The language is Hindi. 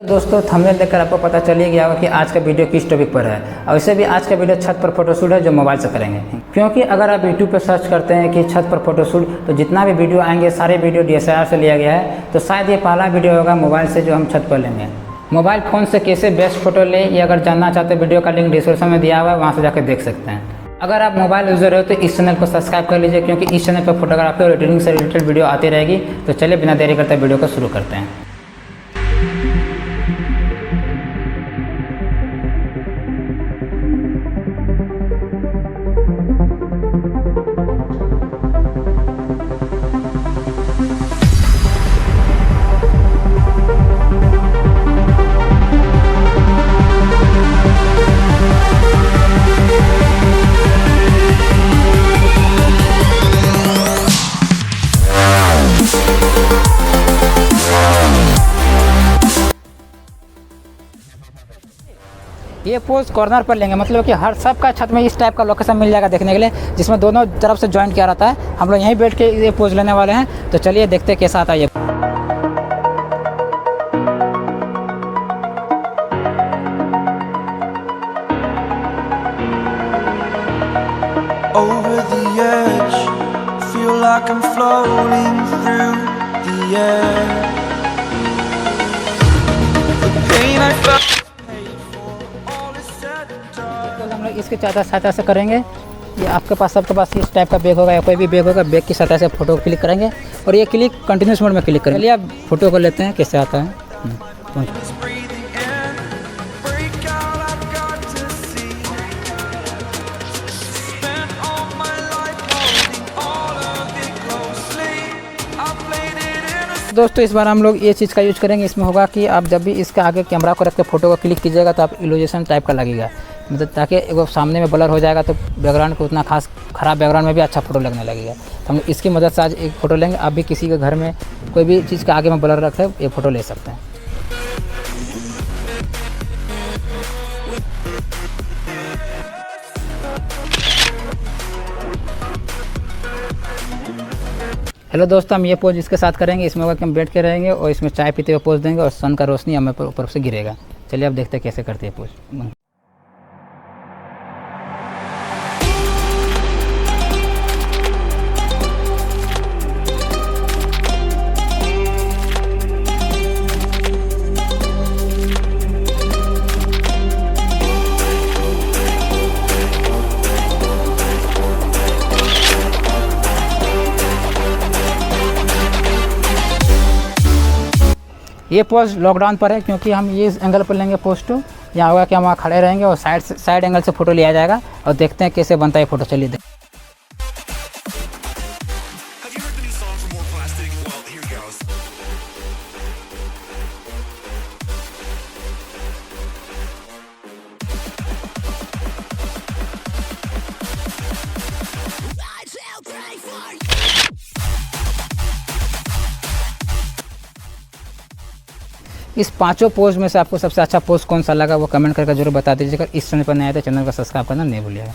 दोस्तों थंबनेल देखकर आपको पता चल ही गया होगा कि आज का वीडियो किस टॉपिक पर है। और वैसे भी आज का वीडियो छत पर फोटोशूट है जो मोबाइल से करेंगे, क्योंकि अगर आप यूट्यूब पर सर्च करते हैं कि छत पर फोटोशूट तो जितना भी वीडियो आएंगे सारे वीडियो DSLR से लिया गया है। तो शायद ये पहला वीडियो होगा मोबाइल से जो हम छत पर लेंगे। मोबाइल फ़ोन से कैसे बेस्ट फोटो लें, ये अगर जानना चाहते हैं वीडियो का लिंक डिस्क्रिप्शन में दिया हुआ है, वहाँ से जाकर देख सकते हैं। अगर आप मोबाइल यूज़र हो तो इस चैनल को सब्सक्राइब कर लीजिए, क्योंकि इस चैनल पर फोटोग्राफी और एडिटिंग से रिलेटेड वीडियो आती रहेगी। तो चलिए बिना देरी करते वीडियो को शुरू करते हैं। ये पोज कॉर्नर पर लेंगे, मतलब कि हर सबका छत में इस टाइप का लोकेशन मिल जाएगा देखने के लिए, जिसमें दोनों तरफ से जॉइंट किया रहता है। हम लोग यहीं बैठ के ये पोज लेने वाले हैं। तो चलिए देखते हैं कैसा आता है ये। Over the edge, feel like I'm floating through the air. The pain I felt paid for, all is said and done. तो हम लोग इसके सहायता से करेंगे। ये आपके पास सबके पास इस टाइप का बैग होगा या कोई भी बैग होगा, बैग की सहायता से फोटो क्लिक करेंगे और ये क्लिक कंटिन्यूस मोड में क्लिक करेंगे। चलिए अब फोटो को लेते हैं कैसे आता है। Just breathing in, break out, I've got to see. Spent all my life holding all of it closely. I played it in a दोस्तों इस बार हम लोग ये चीज़ का यूज करेंगे। इसमें होगा कि आप जब भी इसके आगे कैमरा को रख के फोटो को क्लिक कीजिएगा तो आप इल्यूजन टाइप का लगेगा, मतलब ताकि वो सामने में ब्लर हो जाएगा तो बैकग्राउंड को उतना खास ख़राब बैकग्राउंड में भी अच्छा फोटो लगने लगेगा। तो हम इसकी मदद से आज एक फ़ोटो लेंगे। आप भी किसी के घर में कोई भी चीज़ के आगे में ब्लर रखे ये फ़ोटो ले सकते हैं। हेलो दोस्तों, हम ये पोज इसके साथ करेंगे। इसमें होगा कि हम बैठ के रहेंगे और इसमें चाय पीते हुए पोज देंगे और सन का रोशनी हमें ऊपर से गिरेगा। चलिए अब देखते हैं कैसे करते हैं पोज। ये पोज लॉकडाउन पर है, क्योंकि हम ये एंगल पर लेंगे पोज टू। यहाँ होगा कि हम वहाँ खड़े रहेंगे और साइड एंगल से फ़ोटो लिया जाएगा और देखते हैं कैसे बनता है फ़ोटो। चलिए देख। Have you heard the new song from More Plastic? Well, here goes. इस पांचों पोज में से आपको सबसे अच्छा पोज कौन सा लगा वो कमेंट करके जरूर बता दीजिएगा। इस चैनल पर नया है तो चैनल को सब्सक्राइब करना नहीं भूलिएगा।